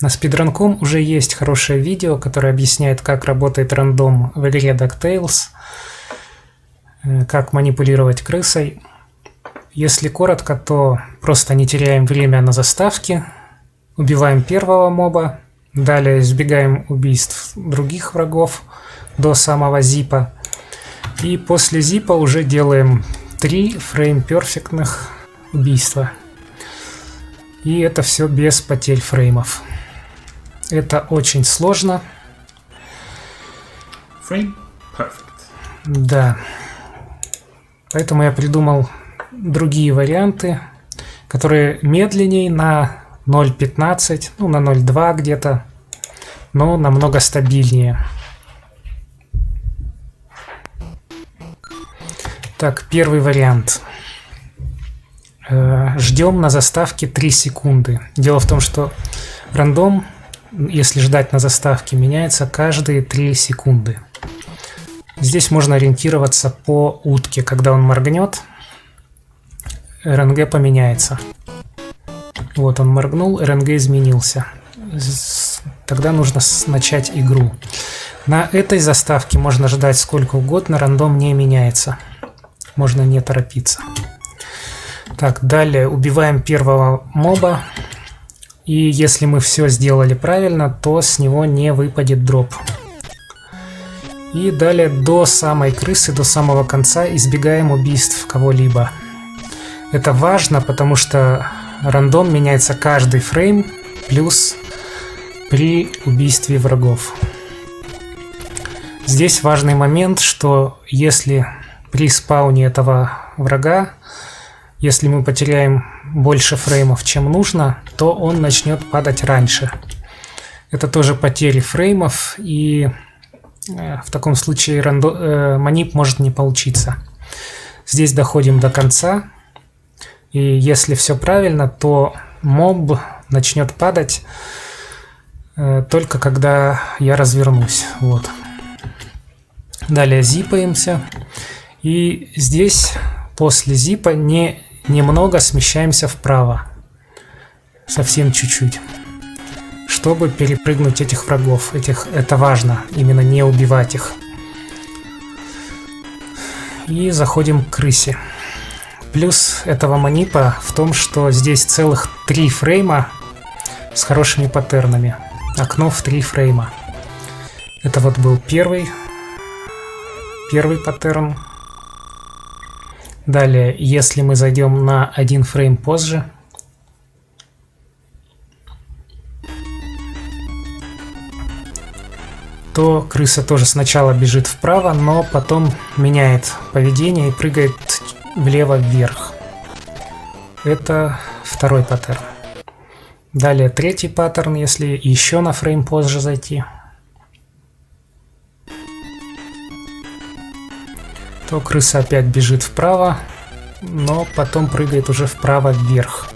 На Speedrun.com уже есть хорошее видео, которое объясняет, как работает рандом в игре DuckTales, как манипулировать крысой. Если коротко, то просто не теряем время на заставке, убиваем первого моба, далее избегаем убийств других врагов до самого зипа. И после зипа уже делаем 3 фрейм-перфектных убийства. И это все без потерь фреймов. Это очень сложно. Frame perfect. Да. Поэтому я придумал другие варианты, которые медленнее на 0.15, ну на 0.2 где-то, но намного стабильнее. Так, первый вариант. Ждем на заставке 3 секунды. Дело в том, что рандом, если ждать на заставке, меняется каждые 3 секунды. Здесь можно ориентироваться по утке. Когда он моргнет, РНГ поменяется. Вот он моргнул, РНГ изменился. Тогда нужно начать игру. На этой заставке можно ждать сколько угодно, рандом не меняется. Можно не торопиться. Так, далее убиваем первого моба. И если мы все сделали правильно, то с него не выпадет дроп. И далее до самой крысы, до самого конца избегаем убийств кого-либо. Это важно, потому что рандом меняется каждый фрейм, плюс при убийстве врагов. Здесь важный момент, что если при спауне этого врага, если мы потеряем больше фреймов, чем нужно, то он начнет падать раньше. Это тоже потери фреймов, и в таком случае манип может не получиться. Здесь доходим до конца, и если все правильно, то моб начнет падать только когда я развернусь. Вот. Далее зипаемся, и здесь после зипа немного смещаемся вправо, совсем чуть-чуть, чтобы перепрыгнуть этих врагов. Это важно, именно не убивать их. И заходим к крысе. Плюс этого манипа в том, что здесь целых 3 фрейма с хорошими паттернами. Окно в 3 фрейма. Это вот был первый паттерн. Далее, если мы зайдем на 1 фрейм позже, то крыса тоже сначала бежит вправо, но потом меняет поведение и прыгает влево-вверх. Это второй паттерн. Далее 3-й паттерн, если еще на фрейм позже зайти, то крыса опять бежит вправо, но потом прыгает уже вправо-вверх.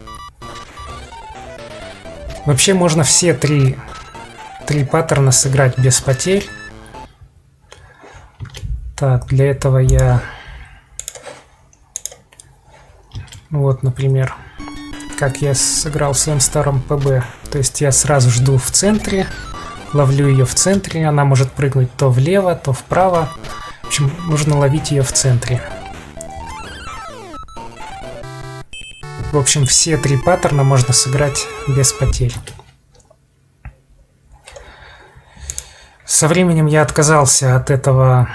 Вообще можно все 3 паттерна сыграть без потерь. Так, для этого я... Вот, например, как я сыграл в своем старом ПБ. То есть я сразу жду в центре, ловлю ее в центре, она может прыгнуть то влево, то вправо. В общем, нужно ловить ее в центре. В общем, все 3 паттерна можно сыграть без потерь. Со временем я отказался от этого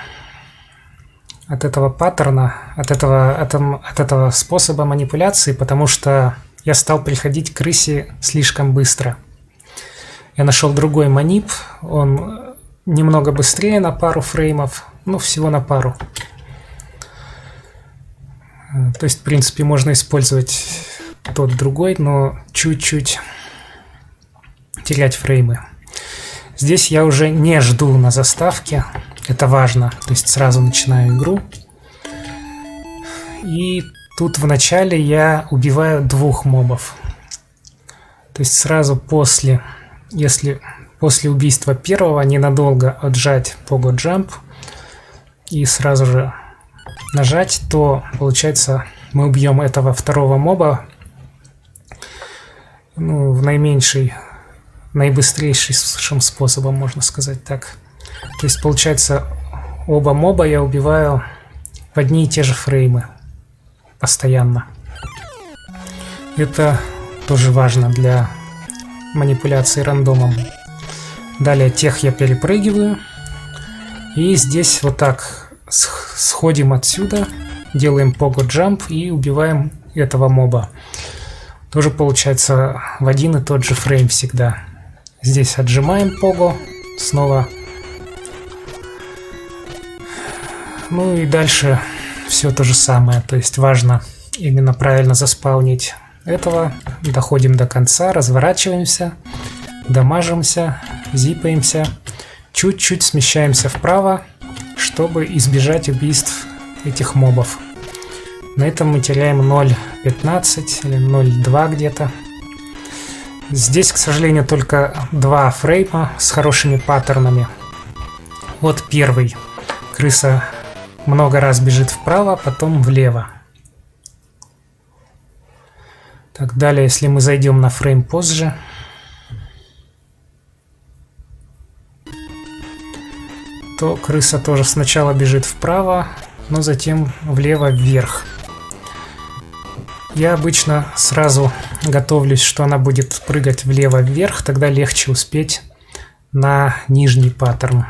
паттерна, от этого способа манипуляции, потому что я стал приходить к крысе слишком быстро. Я нашел другой манип, он немного быстрее на пару фреймов, ну всего на пару. То есть, в принципе, можно использовать тот другой, но чуть-чуть терять фреймы. Здесь я уже не жду на заставке, это важно, то есть сразу начинаю игру. И тут в начале я убиваю 2 мобов. То есть сразу после, если после убийства первого ненадолго отжать Pogo Jump и сразу же нажать, то получается мы убьем этого второго моба, ну, в наименьший наибыстрейшим способом, можно сказать так. То есть, получается, оба моба я убиваю в одни и те же фреймы. Постоянно. Это тоже важно для манипуляции рандомом. Далее тех я перепрыгиваю. И здесь вот так сходим отсюда, делаем Pogo Jump и убиваем этого моба. Тоже получается в один и тот же фрейм всегда. Здесь отжимаем Pogo, снова. Ну и дальше все то же самое. То есть важно именно правильно заспаунить этого. Доходим до конца, разворачиваемся, дамажимся, зипаемся. Чуть-чуть смещаемся вправо, чтобы избежать убийств этих мобов. На этом мы теряем 0.15 или 0.2 где-то. Здесь, к сожалению, только 2 фрейма с хорошими паттернами. Вот первый. Крыса много раз бежит вправо, потом влево. Так, далее, если мы зайдем на фрейм позже, то крыса тоже сначала бежит вправо, но затем влево вверх. Я обычно сразу готовлюсь, что она будет прыгать влево вверх, тогда легче успеть на нижний паттерн.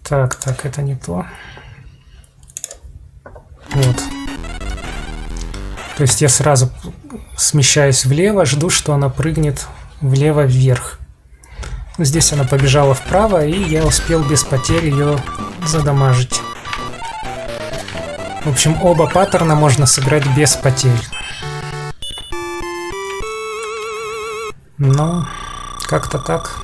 Так, это не то. Вот. То есть я сразу смещаюсь влево, жду, что она прыгнет влево вверх. Здесь она побежала вправо, и я успел без потерь ее задамажить. В общем, оба паттерна можно сыграть без потерь. Но как-то так.